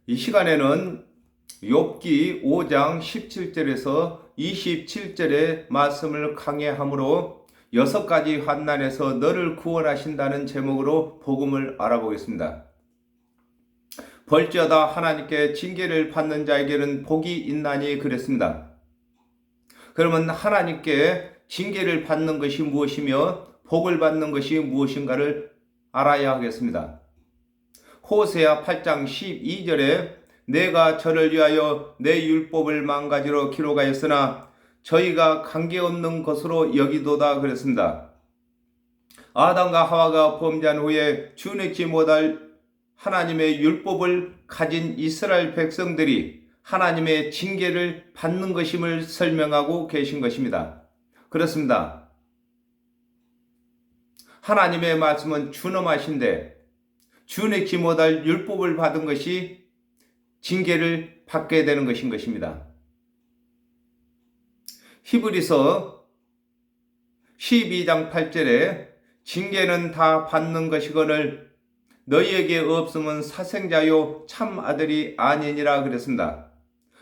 이 시간에는 욥기 5장 17절에서 27절의 말씀을 강해함으로 6가지 환난에서 너를 구원하신다는 제목으로 복음을 알아보겠습니다. 벌지어다 하나님께 징계를 받는 자에게는 복이 있나니 그랬습니다. 그러면 하나님께 징계를 받는 것이 무엇이며 복을 받는 것이 무엇인가를 알아야 하겠습니다. 호세아 8장 12절에 내가 저를 위하여 내 율법을 망가지로 기록하였으나 저희가 관계없는 것으로 여기도다 그랬습니다. 아담과 하와가 범죄한 후에 주내지 못할 하나님의 율법을 가진 이스라엘 백성들이 하나님의 징계를 받는 것임을 설명하고 계신 것입니다. 그렇습니다. 하나님의 말씀은 준엄하신데 준행치 못할 율법을 받은 것이 징계를 받게 되는 것인 것입니다. 히브리서 12장 8절에 징계는 다 받는 것이거늘 너희에게 없으면 사생자요 참 아들이 아니니라 그랬습니다.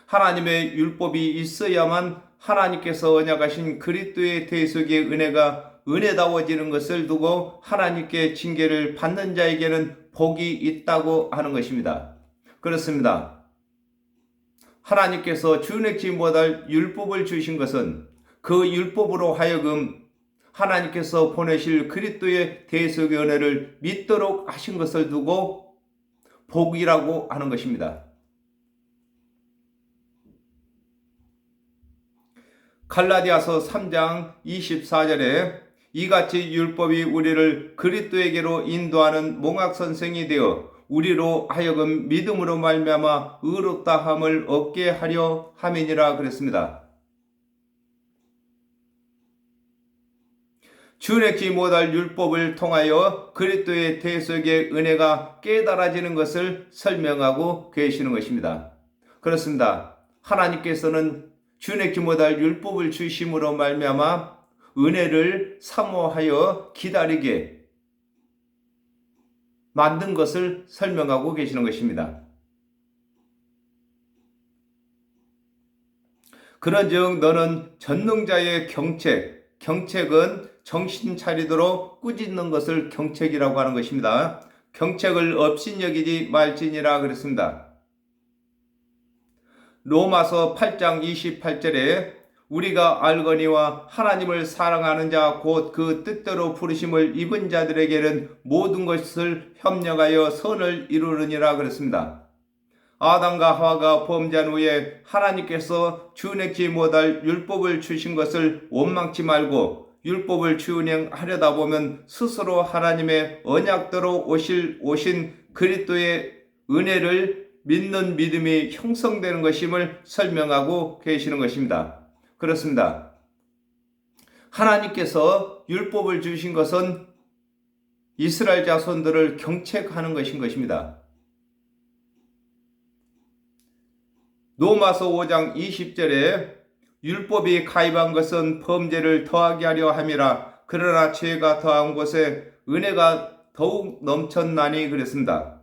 하나님의 율법이 있어야만 하나님께서 언약하신 그리스도의 대속의 은혜가 은혜다워지는 것을 두고 하나님께 징계를 받는 자에게는 복이 있다고 하는 것입니다. 그렇습니다. 하나님께서 준행치 못할 율법을 주신 것은 그 율법으로 하여금 하나님께서 보내실 그리스도의 대속의 은혜를 믿도록 하신 것을 두고 복이라고 하는 것입니다. 갈라디아서 3장 24절에 이같이 율법이 우리를 그리스도에게로 인도하는 몽학선생이 되어 우리로 하여금 믿음으로 말미암아 의롭다함을 얻게 하려 함이니라 그랬습니다. 준행치 못할 율법을 통하여 그리스도의 대속의 은혜가 깨달아지는 것을 설명하고 계시는 것입니다. 그렇습니다. 하나님께서는 준행치 못할 율법을 주심으로 말미암아 은혜를 사모하여 기다리게 만든 것을 설명하고 계시는 것입니다. 그런즉 너는 전능자의 경책은 정신 차리도록 꾸짖는 것을 경책이라고 하는 것입니다. 경책을 업신여기지 말지니라 그랬습니다. 로마서 8장 28절에 우리가 알거니와 하나님을 사랑하는 자 곧 그 뜻대로 부르심을 입은 자들에게는 모든 것을 협력하여 선을 이루느니라 그랬습니다. 아담과 하와가 범죄한 후에 하나님께서 준행치 못할 율법을 주신 것을 원망치 말고 율법을 준행하려다 보면 스스로 하나님의 언약대로 오신 그리스도의 은혜를 믿는 믿음이 형성되는 것임을 설명하고 계시는 것입니다. 그렇습니다. 하나님께서 율법을 주신 것은 이스라엘 자손들을 경책하는 것인 것입니다. 로마서 5장 20절에 율법이 가입한 것은 범죄를 더하게 하려 함이라 그러나 죄가 더한 곳에 은혜가 더욱 넘쳤나니 그랬습니다.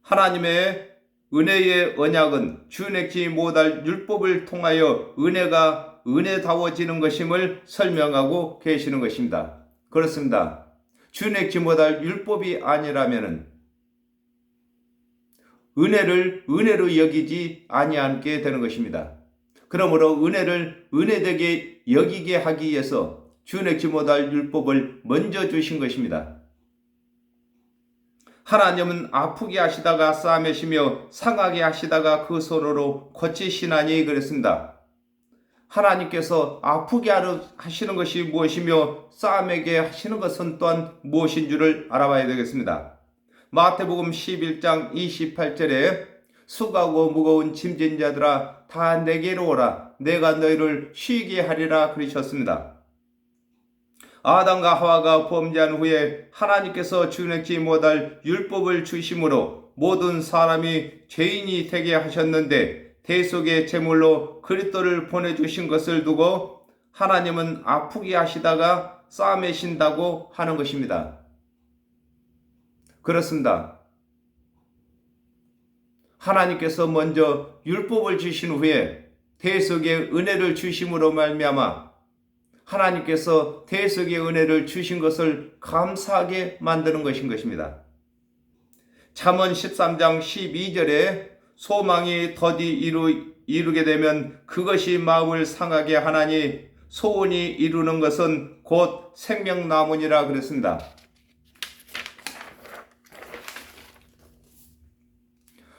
하나님의 은혜의 언약은 준행치 못할 율법을 통하여 은혜가 은혜다워지는 것임을 설명하고 계시는 것입니다. 그렇습니다. 준행치 못할 율법이 아니라면 은혜를 은혜로 여기지 아니하게 되는 것입니다. 그러므로 은혜를 은혜되게 여기게 하기 위해서 준행치 못할 율법을 먼저 주신 것입니다. 하나님은 아프게 하시다가 싸매시며 상하게 하시다가 그 손으로 고치시나니 그랬습니다. 하나님께서 아프게 하시는 것이 무엇이며 싸매게 하시는 것은 또한 무엇인 줄을 알아봐야 되겠습니다. 마태복음 11장 28절에 수고하고 무거운 짐진 자들아 다 내게로 오라 내가 너희를 쉬게 하리라 그러셨습니다. 아담과 하와가 범죄한 후에 하나님께서 준행치 못할 율법을 주심으로 모든 사람이 죄인이 되게 하셨는데 대속의 제물로 그리스도를 보내주신 것을 두고 하나님은 아프게 하시다가 싸매신다고 하는 것입니다. 그렇습니다. 하나님께서 먼저 율법을 주신 후에 대속의 은혜를 주심으로 말미암아 하나님께서 대속의 은혜를 주신 것을 감사하게 만드는 것인 것입니다. 잠언 13장 12절에 소망이 더디 이루게 되면 그것이 마음을 상하게 하나니 소원이 이루는 것은 곧 생명나무니라 그랬습니다.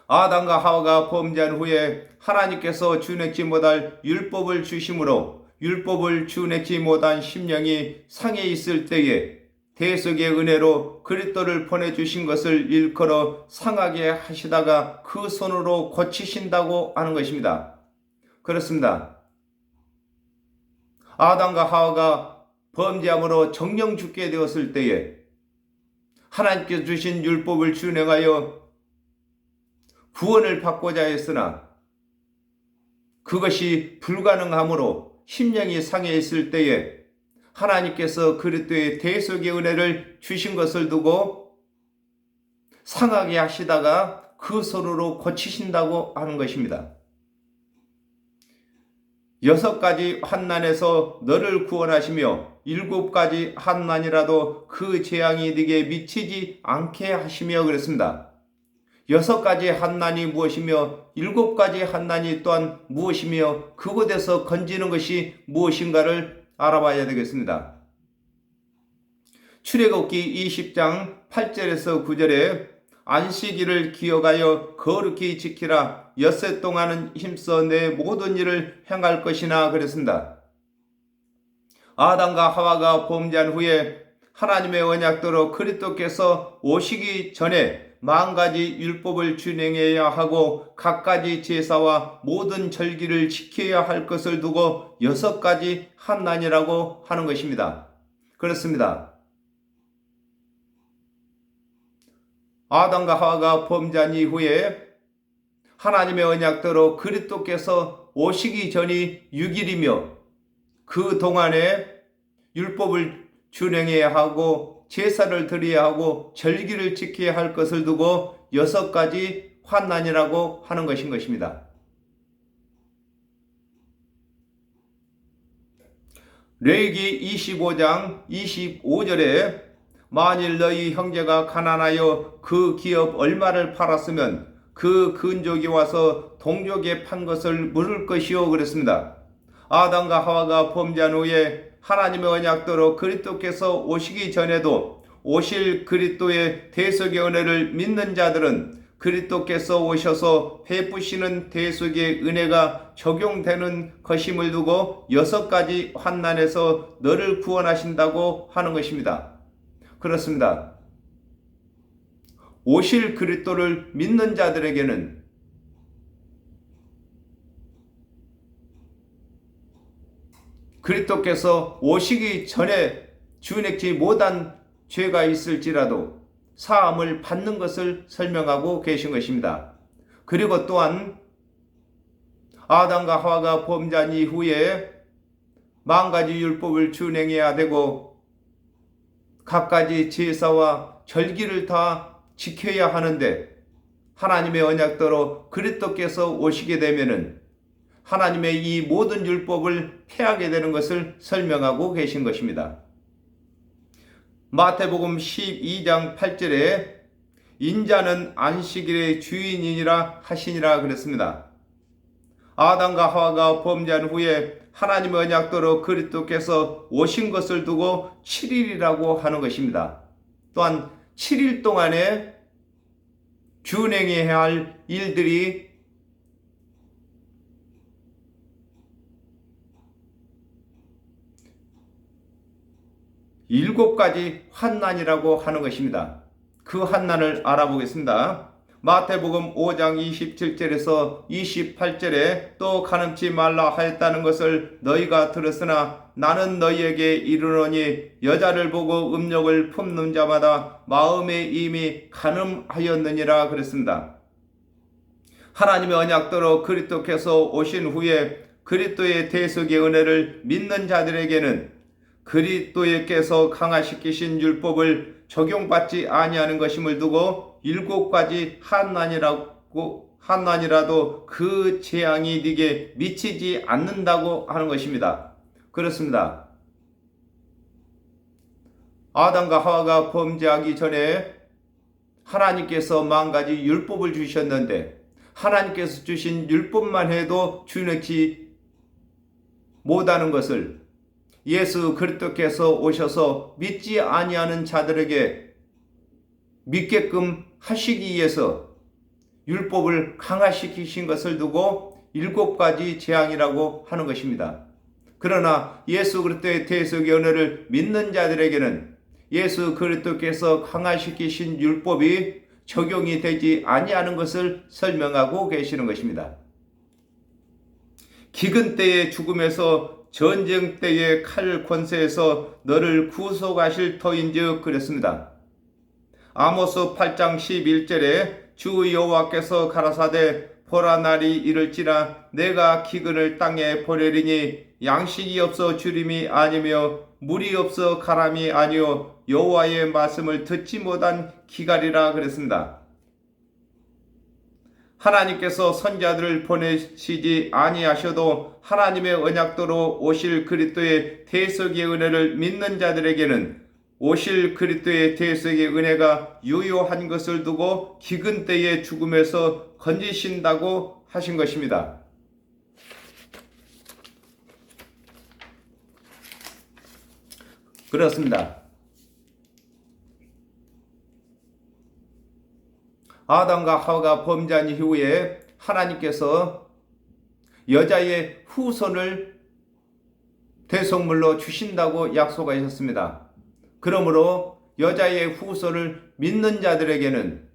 아담과 하와가 범죄한 후에 하나님께서 준행치 못할 율법을 주심으로 율법을 준행치 못한 심령이 상해 있을 때에 대속의 은혜로 그리스도를 보내주신 것을 일컬어 상하게 하시다가 그 손으로 고치신다고 하는 것입니다. 그렇습니다. 아담과 하와가 범죄함으로 정령 죽게 되었을 때에 하나님께서 주신 율법을 준행하여 구원을 받고자 했으나 그것이 불가능하므로 심령이 상해 있을 때에 하나님께서 그리스도의 대속의 은혜를 주신 것을 두고 상하게 하시다가 그 손으로 고치신다고 하는 것입니다. 6가지 환난에서 너를 구원하시며 7가지 환난이라도 그 재앙이 네게 미치지 않게 하시며 그랬습니다. 6가지 환난이 무엇이며 7가지 환난이 또한 무엇이며 그곳에서 건지는 것이 무엇인가를 알아봐야 되겠습니다. 출애굽기 20장 8절에서 9절에 안식일을 기억하여 거룩히 지키라. 엿새 동안은 힘써 내 모든 일을 행할 것이나 그랬습니다. 아담과 하와가 범죄한 후에 하나님의 언약대로 그리스도께서 오시기 전에 10,000가지 율법을 준행해야 하고 각가지 제사와 모든 절기를 지켜야 할 것을 두고 6가지 환난이라고 하는 것입니다. 그렇습니다. 아담과 하와가 범죄한 이후에 하나님의 언약대로 그리스도께서 오시기 전이 6일이며 그 동안에 율법을 준행해야 하고 제사를 드려야 하고 절기를 지켜야 할 것을 두고 6가지 환난이라고 하는 것인 것입니다. 레위기 25장 25절에 만일 너희 형제가 가난하여 그 기업 얼마를 팔았으면 그 근족이 와서 동족에 판 것을 물을 것이요 그랬습니다. 아담과 하와가 범죄한 후에 하나님의 언약대로 그리스도께서 오시기 전에도 오실 그리스도의 대속의 은혜를 믿는 자들은 그리스도께서 오셔서 베푸시는 대속의 은혜가 적용되는 것임을 두고 6가지 환난에서 너를 구원하신다고 하는 것입니다. 그렇습니다. 오실 그리스도를 믿는 자들에게는 그리스도께서 오시기 전에 준행치 못한 죄가 있을지라도 사함을 받는 것을 설명하고 계신 것입니다. 그리고 또한 아담과 하와가 범죄한 이후에 10,000가지 율법을 준행해야 되고 각가지 제사와 절기를 다 지켜야 하는데 하나님의 언약대로 그리스도께서 오시게 되면은 하나님의 이 모든 율법을 폐하게 되는 것을 설명하고 계신 것입니다. 마태복음 12장 8절에 인자는 안식일의 주인이니라 하시니라 그랬습니다. 아담과 하와가 범죄한 후에 하나님의 언약대로 그리스도께서 오신 것을 두고 7일이라고 하는 것입니다. 또한 7일 동안에 준행해야 할 일들이 일곱 가지 환난이라고 하는 것입니다. 그 환난을 알아보겠습니다. 마태복음 5장 27절에서 28절에 또 간음치 말라 하였다는 것을 너희가 들었으나 나는 너희에게 이르노니 여자를 보고 음욕을 품는 자마다 마음에 이미 간음하였느니라 그랬습니다. 하나님의 언약대로 그리스도께서 오신 후에 그리스도의 대속의 은혜를 믿는 자들에게는 그리스도께서 강화시키신 율법을 적용받지 아니하는 것임을 두고 7가지 환난이라고 한난이라도 그 재앙이 네게 미치지 않는다고 하는 것입니다. 그렇습니다. 아담과 하와가 범죄하기 전에 하나님께서 만가지 율법을 주셨는데 하나님께서 주신 율법만 해도 주력지 못하는 것을 예수 그리스도께서 오셔서 믿지 아니하는 자들에게 믿게끔 하시기 위해서 율법을 강화시키신 것을 두고 7가지 재앙이라고 하는 것입니다. 그러나 예수 그리스도의 대속의 은혜를 믿는 자들에게는 예수 그리스도께서 강화시키신 율법이 적용이 되지 아니하는 것을 설명하고 계시는 것입니다. 기근 때의 죽음에서 전쟁 때의 칼 권세에서 너를 구속하실 터인즉 그랬습니다. 아모스 8장 11절에 주 여호와께서 가라사대 보라 날이 이를지라 내가 기근을 땅에 보내리니 양식이 없어 주림이 아니며 물이 없어 가람이 아니요 여호와의 말씀을 듣지 못한 기갈이라 그랬습니다. 하나님께서 선자들을 보내시지 아니하셔도 하나님의 언약도로 오실 그리스도의 대속의 은혜를 믿는 자들에게는 오실 그리스도의 대속의 은혜가 유효한 것을 두고 기근 때의 죽음에서 건지신다고 하신 것입니다. 그렇습니다. 아담과 하와가 범죄한 이후에 하나님께서 여자의 후손을 대속물로 주신다고 약속하셨습니다. 그러므로 여자의 후손을 믿는 자들에게는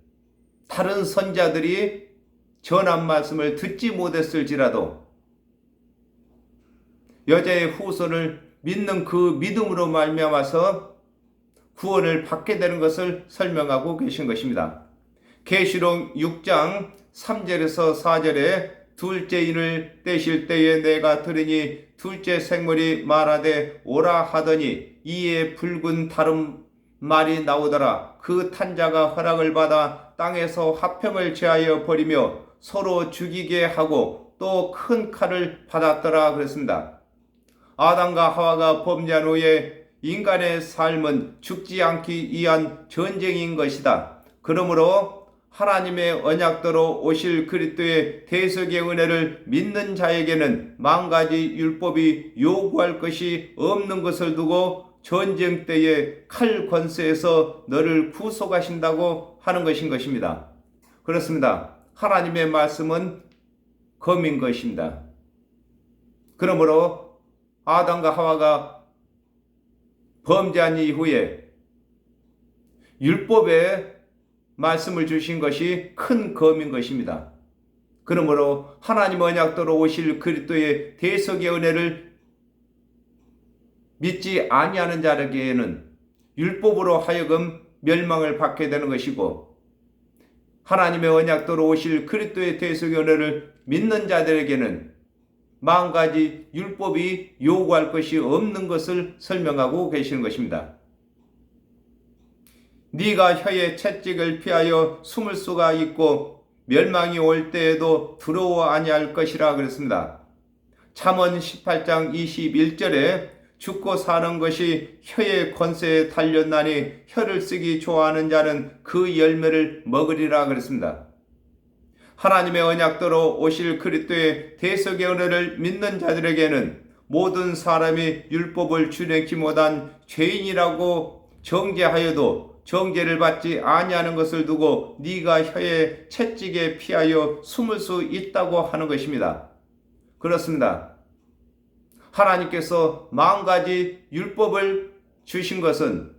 다른 선자들이 전한 말씀을 듣지 못했을지라도 여자의 후손을 믿는 그 믿음으로 말미암아서 구원을 받게 되는 것을 설명하고 계신 것입니다. 계시록 6장 3절에서 4절에 둘째 인을 떼실 때에 내가 들으니 둘째 생물이 말하되 오라 하더니 이에 붉은 다른 말이 나오더라. 그 탄자가 허락을 받아 땅에서 화평을 제하여 버리며 서로 죽이게 하고 또 큰 칼을 받았더라 그랬습니다. 아담과 하와가 범죄한 후에 인간의 삶은 죽지 않기 위한 전쟁인 것이다. 그러므로 하나님의 언약대로 오실 그리스도의 대속의 은혜를 믿는 자에게는 만가지 율법이 요구할 것이 없는 것을 두고 전쟁 때의 칼 권세에서 너를 구속하신다고 하는 것입니다. 그렇습니다. 하나님의 말씀은 검인 것입니다. 그러므로 아담과 하와가 범죄한 이후에 율법의 말씀을 주신 것이 큰 검인 것입니다. 그러므로 하나님 언약대로 오실 그리스도의 대속의 은혜를 믿지 아니하는 자에게는 율법으로 하여금 멸망을 받게 되는 것이고 하나님의 언약대로 오실 그리스도의 대속의 은혜를 믿는 자들에게는 만가지 율법이 요구할 것이 없는 것을 설명하고 계시는 것입니다. 네가 혀의 채찍을 피하여 숨을 수가 있고 멸망이 올 때에도 두려워 아니할 것이라 그랬습니다. 잠언 18장 21절에 죽고 사는 것이 혀의 권세에 달렸나니 혀를 쓰기 좋아하는 자는 그 열매를 먹으리라 그랬습니다. 하나님의 언약대로 오실 그리스도의 대속의 은혜를 믿는 자들에게는 모든 사람이 율법을 준행치 못한 죄인이라고 정죄하여도 정죄를 받지 아니하는 것을 두고 네가 혀의 채찍에 피하여 숨을 수 있다고 하는 것입니다. 그렇습니다. 하나님께서 10,000가지 율법을 주신 것은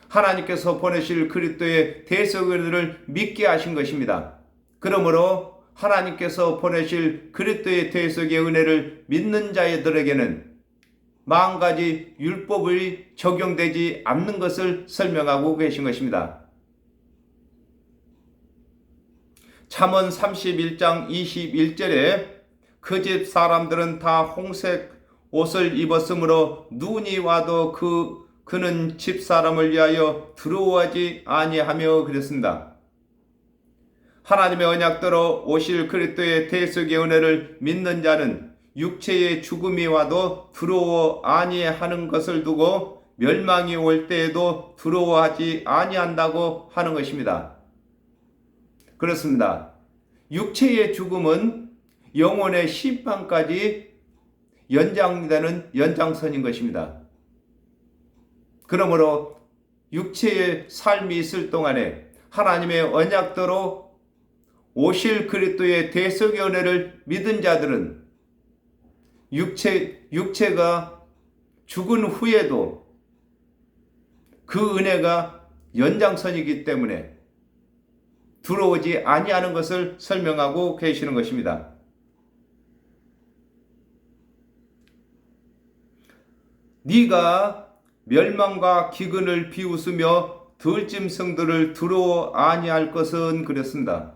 하나님께서 보내실 그리스도의 대속의 은혜를 믿게 하신 것입니다. 그러므로 하나님께서 보내실 그리스도의 대속의 은혜를 믿는 자들에게는 10,000가지 율법이 적용되지 않는 것을 설명하고 계신 것입니다. 잠언 31장 21절에 그 집 사람들은 다 홍색 옷을 입었으므로 눈이 와도 그는 집 사람을 위하여 두려워하지 아니하며 그랬습니다. 하나님의 언약대로 오실 그리스도의 대속의 은혜를 믿는 자는 육체의 죽음이 와도 두려워 아니하는 것을 두고 멸망이 올 때에도 두려워하지 아니한다고 하는 것입니다. 그렇습니다. 육체의 죽음은 영혼의 심판까지 연장되는 연장선인 것입니다. 그러므로 육체의 삶이 있을 동안에 하나님의 언약대로 오실 그리스도의 대속의 은혜를 믿은 자들은 육체가 죽은 후에도 그 은혜가 연장선이기 때문에 두려우지 아니하는 것을 설명하고 계시는 것입니다. 네가 멸망과 기근을 비웃으며 들짐승들을 두려워 아니할 것은 그랬습니다.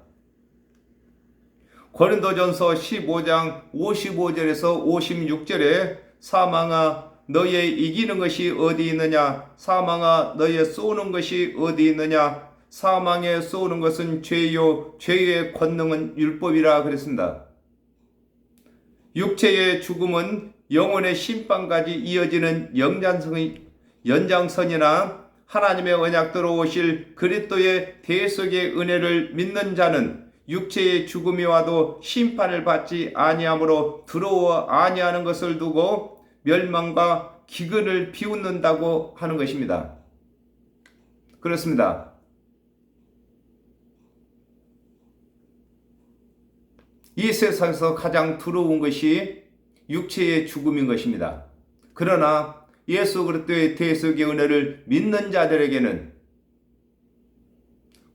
고린도전서 15장 55절에서 56절에 사망아 너의 이기는 것이 어디 있느냐, 사망아 너의 쏘는 것이 어디 있느냐, 사망에 쏘는 것은 죄요 죄의 권능은 율법이라 그랬습니다. 육체의 죽음은 영혼의 심판까지 이어지는 연장선이나 하나님의 언약대로 오실 그리스도의 대속의 은혜를 믿는 자는 육체의 죽음이 와도 심판을 받지 아니하므로 두려워 아니하는 것을 두고 멸망과 기근을 비웃는다고 하는 것입니다. 그렇습니다. 이 세상에서 가장 두려운 것이 육체의 죽음인 것입니다. 그러나 예수 그리스도의 대속의 은혜를 믿는 자들에게는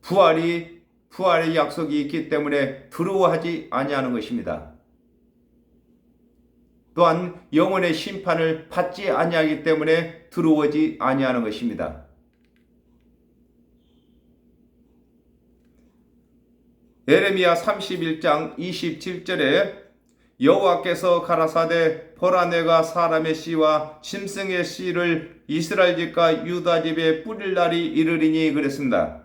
부활의 약속이 있기 때문에 두려워하지 아니하는 것입니다. 또한 영혼의 심판을 받지 아니하기 때문에 두려워하지 아니하는 것입니다. 예레미야 31장 27절에 여호와께서 가라사대 보라 내가 사람의 씨와 짐승의 씨를 이스라엘 집과 유다 집에 뿌릴 날이 이르리니 그랬습니다.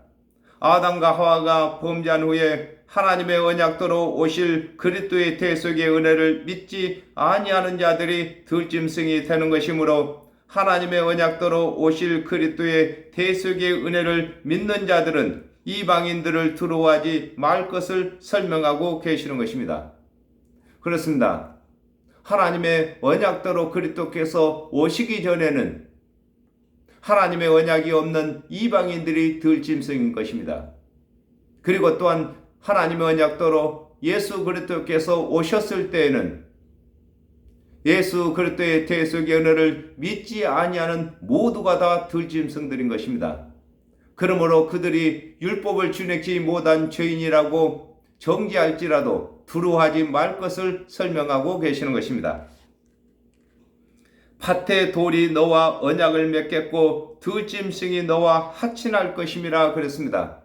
아담과 하와가 범죄한 후에 하나님의 언약대로 오실 그리스도의 대속의 은혜를 믿지 아니하는 자들이 들짐승이 되는 것이므로 하나님의 언약대로 오실 그리스도의 대속의 은혜를 믿는 자들은 이방인들을 두려워하지 말 것을 설명하고 계시는 것입니다. 그렇습니다. 하나님의 언약대로 그리스도께서 오시기 전에는 하나님의 언약이 없는 이방인들이 들짐승인 것입니다. 그리고 또한 하나님의 언약대로 예수 그리스도께서 오셨을 때에는 예수 그리스도의 대속의 은혜를 믿지 아니하는 모두가 다 들짐승들인 것입니다. 그러므로 그들이 율법을 준행치 못한 죄인이라고 정죄할지라도 두려워하지 말 것을 설명하고 계시는 것입니다. 밭에 돌이 너와 언약을 맺겠고 들짐승이 너와 하친할 것임이라 그랬습니다.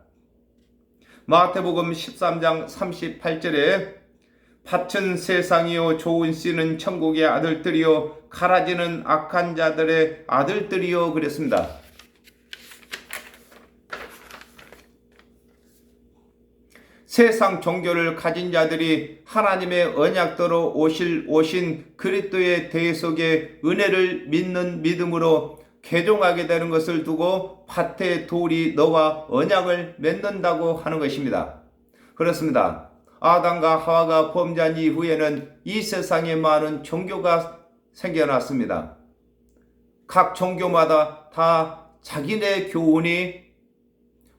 마태복음 13장 38절에 밭은 세상이요 좋은 씨는 천국의 아들들이요 가라지는 악한 자들의 아들들이요 그랬습니다. 세상 종교를 가진 자들이 하나님의 언약대로 오신 그리스도의 대속의 은혜를 믿는 믿음으로 개종하게 되는 것을 두고 밭에 돌이 너와 언약을 맺는다고 하는 것입니다. 그렇습니다. 아담과 하와가 범죄한 이후에는 이 세상에 많은 종교가 생겨났습니다. 각 종교마다 다 자기네 교훈이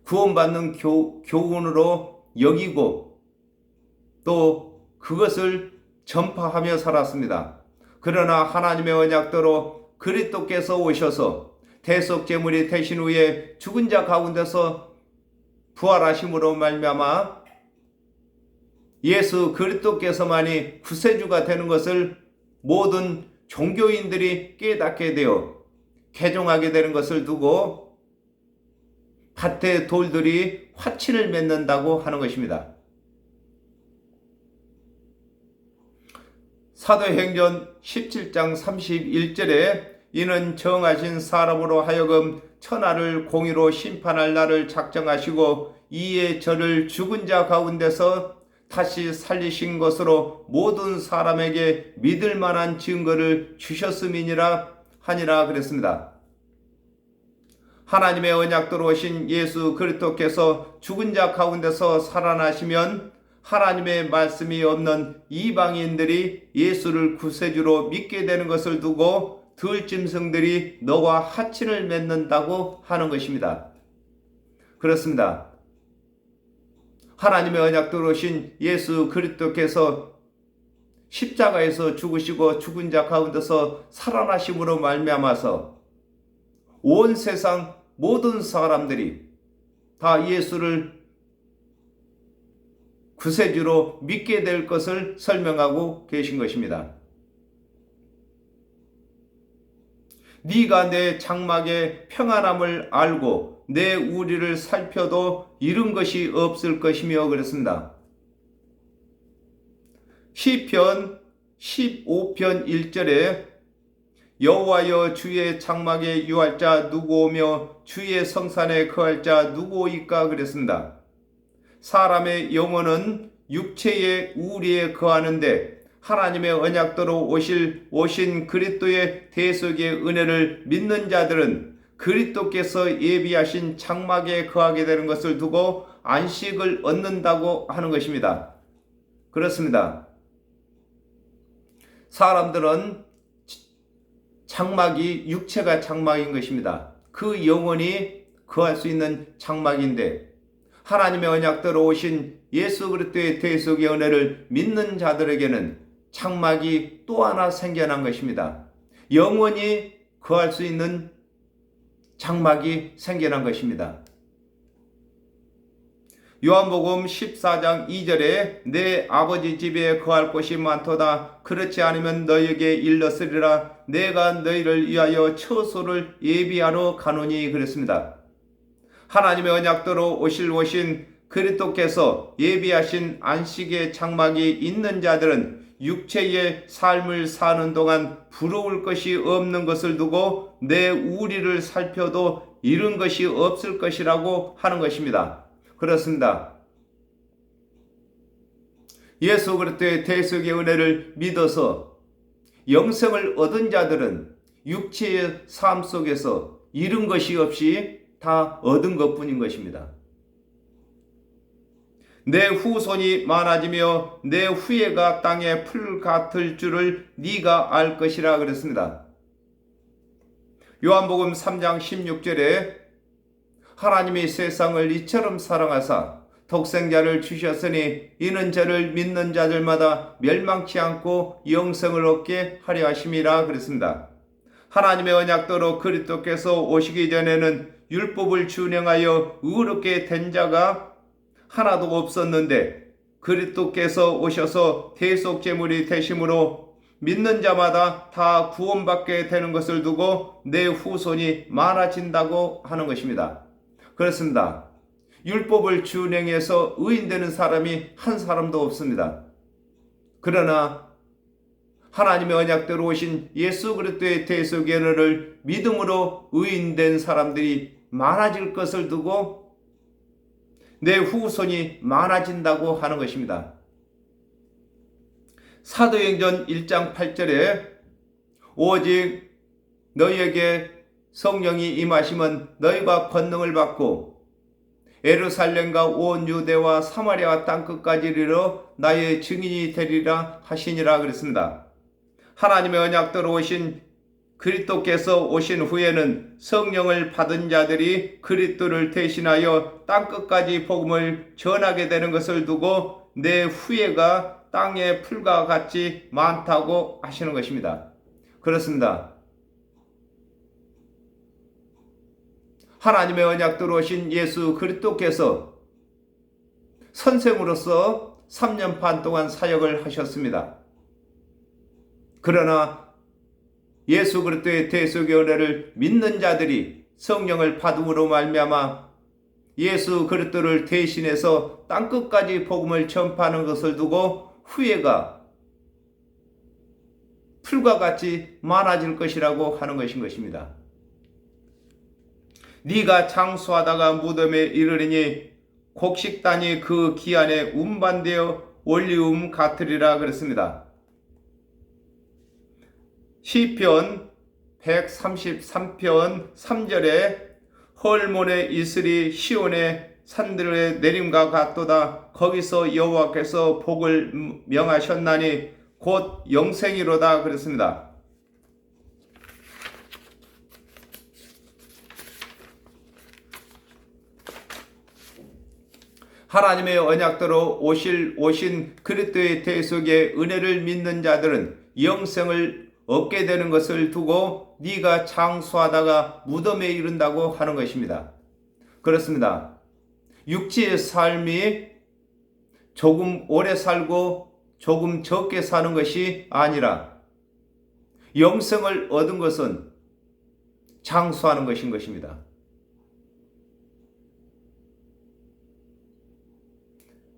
구원받는 교훈으로 여기고 또 그것을 전파하며 살았습니다. 그러나 하나님의 언약대로 그리스도께서 오셔서 대속제물이 되신 후에 죽은 자 가운데서 부활하심으로 말미암아 예수 그리스도께서만이 구세주가 되는 것을 모든 종교인들이 깨닫게 되어 개종하게 되는 것을 두고 밭에 돌들이 화친을 맺는다고 하는 것입니다. 사도행전 17장 31절에 이는 정하신 사람으로 하여금 천하를 공의로 심판할 날을 작정하시고 이에 저를 죽은 자 가운데서 다시 살리신 것으로 모든 사람에게 믿을 만한 증거를 주셨음이니라 하니라 그랬습니다. 하나님의 언약대로 오신 예수 그리스도께서 죽은 자 가운데서 살아나시면 하나님의 말씀이 없는 이방인들이 예수를 구세주로 믿게 되는 것을 두고 들짐승들이 너와 하친을 맺는다고 하는 것입니다. 그렇습니다. 하나님의 언약대로 오신 예수 그리스도께서 십자가에서 죽으시고 죽은 자 가운데서 살아나심으로 말미암아서 온 세상 모든 사람들이 다 예수를 구세주로 믿게 될 것을 설명하고 계신 것입니다. 네가 내 장막의 평안함을 알고 내 우리를 살펴도 잃은 것이 없을 것이며 그랬습니다. 시편 15편 1절에 여호와여 주의 장막에 유할 자 누구오며 주의 성산에 거할 자 누구오이까 그랬습니다. 사람의 영혼은 육체의 우리에 거하는데 하나님의 언약대로 오신 그리스도의 대속의 은혜를 믿는 자들은 그리스도께서 예비하신 장막에 거하게 되는 것을 두고 안식을 얻는다고 하는 것입니다. 그렇습니다. 사람들은 장막이 육체가 장막인 것입니다. 그 영혼이 거할 수 있는 장막인데 하나님의 언약대로 오신 예수 그리스도의 대속의 은혜를 믿는 자들에게는 장막이 또 하나 생겨난 것입니다. 영원히 거할 수 있는 장막이 생겨난 것입니다. 요한복음 14장 2절에 내 아버지 집에 거할 곳이 많도다. 그렇지 않으면 너희에게 일렀으리라. 내가 너희를 위하여 처소를 예비하러 가노니 그랬습니다. 하나님의 언약대로 오신 그리스도께서 예비하신 안식의 장막이 있는 자들은 육체의 삶을 사는 동안 부러울 것이 없는 것을 두고 내 우리를 살펴도 잃은 것이 없을 것이라고 하는 것입니다. 그렇습니다. 예수 그리스도의 대속의 은혜를 믿어서 영생을 얻은 자들은 육체의 삶 속에서 잃은 것이 없이 다 얻은 것뿐인 것입니다. 내 후손이 많아지며 내 후예가 땅에 풀 같을 줄을 네가 알 것이라 그랬습니다. 요한복음 3장 16절에 하나님이 세상을 이처럼 사랑하사 독생자를 주셨으니 이는 저를 믿는 자들마다 멸망치 않고 영생을 얻게 하려 하심이라 그랬습니다. 하나님의 언약대로 그리스도께서 오시기 전에는 율법을 준행하여 의롭게 된 자가 하나도 없었는데 그리스도께서 오셔서 대속 제물이 되심으로 믿는 자마다 다 구원받게 되는 것을 두고 내 후손이 많아진다고 하는 것입니다. 그렇습니다. 율법을 준행해서 의인되는 사람이 한 사람도 없습니다. 그러나 하나님의 언약대로 오신 예수 그리스도의 대속의 은혜를 믿음으로 의인된 사람들이 많아질 것을 두고 내 후손이 많아진다고 하는 것입니다. 사도행전 1장 8절에 오직 너희에게 성령이 임하시면 너희가 권능을 받고 예루살렘과 온 유대와 사마리아 땅끝까지 이르러 나의 증인이 되리라 하시니라 그랬습니다. 하나님의 언약대로 오신 그리스도께서 오신 후에는 성령을 받은 자들이 그리스도를 대신하여 땅끝까지 복음을 전하게 되는 것을 두고 내 후예가 땅의 풀과 같이 많다고 하시는 것입니다. 그렇습니다. 하나님의 언약대로 오신 예수 그리스도께서 선생으로서 3년 반 동안 사역을 하셨습니다. 그러나 예수 그리스도의 대속의 은혜를 믿는 자들이 성령을 받음으로 말미암아 예수 그리스도를 대신해서 땅끝까지 복음을 전파하는 것을 두고 후예가 풀과 같이 많아질 것이라고 하는 것입니다. 네가 장수하다가 무덤에 이르리니 곡식단이 그 기한에 운반되어 올리움 같으리라 그랬습니다. 시편 133편 3절에 헐몬의 이슬이 시온의 산들의 내림과 같도다. 거기서 여호와께서 복을 명하셨나니 곧 영생이로다 그랬습니다. 하나님의 언약대로 오신 그리스도의 대속의 은혜를 믿는 자들은 영생을 얻게 되는 것을 두고 네가 장수하다가 무덤에 이른다고 하는 것입니다. 그렇습니다. 육체의 삶이 조금 오래 살고 조금 적게 사는 것이 아니라 영생을 얻은 것은 장수하는 것인 것입니다.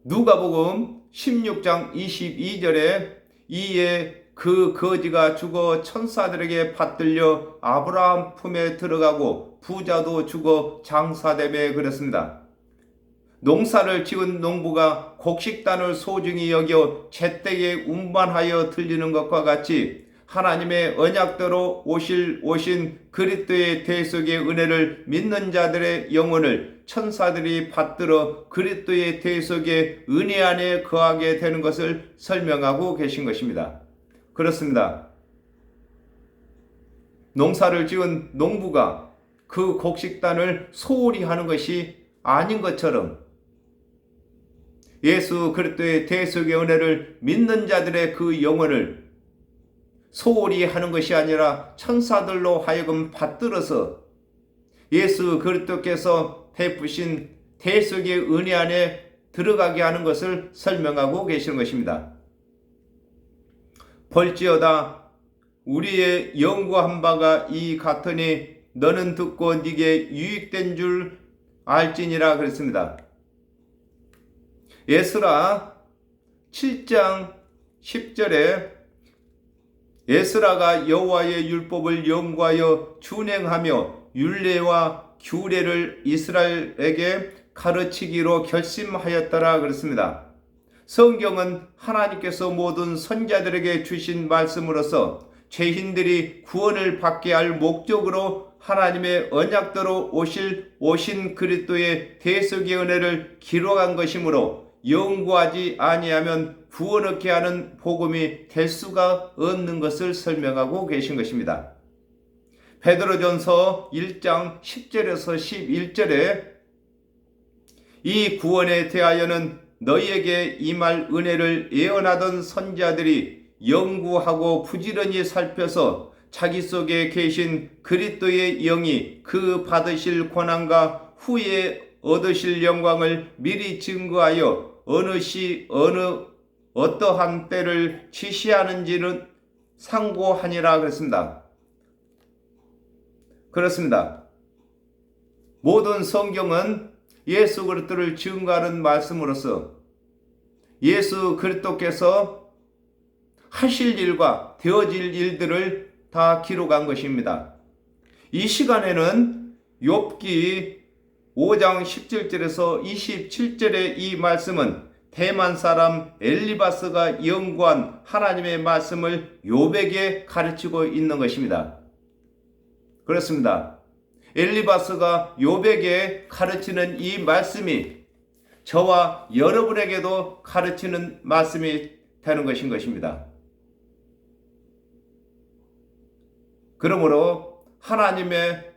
누가복음 16장 22절에 이에 그 거지가 죽어 천사들에게 받들려 아브라함 품에 들어가고 부자도 죽어 장사되매 그랬습니다. 농사를 지은 농부가 곡식단을 소중히 여겨 제때에 운반하여 들리는 것과 같이 하나님의 언약대로 오신 그리스도의 대속의 은혜를 믿는 자들의 영혼을 천사들이 받들어 그리스도의 대속의 은혜 안에 거하게 되는 것을 설명하고 계신 것입니다. 그렇습니다. 농사를 지은 농부가 그 곡식단을 소홀히 하는 것이 아닌 것처럼 예수 그리스도의 대속의 은혜를 믿는 자들의 그 영혼을 소홀히 하는 것이 아니라 천사들로 하여금 받들어서 예수 그리스도께서 베푸신 대속의 은혜 안에 들어가게 하는 것을 설명하고 계시는 것입니다. 볼지어다 우리의 연구한 바가 이 같으니 너는 듣고 네게 유익된 줄 알지니라 그랬습니다. 에스라 7장 10절에 에스라가 여호와의 율법을 연구하여 준행하며 율례와 규례를 이스라엘에게 가르치기로 결심하였더라 그랬습니다. 성경은 하나님께서 모든 선자들에게 주신 말씀으로서 죄인들이 구원을 받게 할 목적으로 하나님의 언약대로 오신 그리스도의 대속의 은혜를 기록한 것이므로 연구하지 아니하면 구원 얻게 하는 복음이 될 수가 없는 것을 설명하고 계신 것입니다. 베드로전서 1장 10절에서 11절에 이 구원에 대하여는 너희에게 임할 은혜를 예언하던 선지자들이 연구하고 부지런히 살펴서 자기 속에 계신 그리스도의 영이 그 받으실 권한과 후에 얻으실 영광을 미리 증거하여 어느 시 어떠한 때를 지시하는지는 상고하니라 그랬습니다. 그렇습니다. 모든 성경은 예수 그리스도를 증거하는 말씀으로서 예수 그리스도께서 하실 일과 되어질 일들을 다 기록한 것입니다. 이 시간에는 욥기 5장 17절에서 27절의 이 말씀은 대만 사람 엘리바스가 연구한 하나님의 말씀을 욥에게 가르치고 있는 것입니다. 그렇습니다. 엘리바스가 욥에게 가르치는 이 말씀이 저와 여러분에게도 가르치는 말씀이 되는 것입니다. 그러므로 하나님의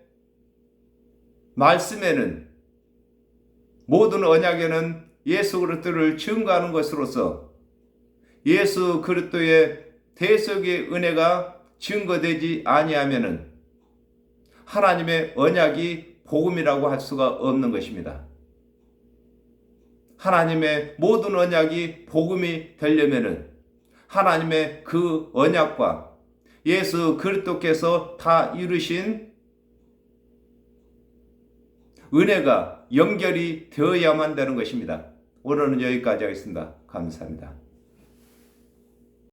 말씀에는 모든 언약에는 예수 그리스도를 증거하는 것으로서 예수 그리스도의 대속의 은혜가 증거되지 아니하면은 하나님의 언약이 복음이라고 할 수가 없는 것입니다. 하나님의 모든 언약이 복음이 되려면은 하나님의 그 언약과 예수 그리스도께서 다 이루신 은혜가 연결이 되어야만 되는 것입니다. 오늘은 여기까지 하겠습니다. 감사합니다.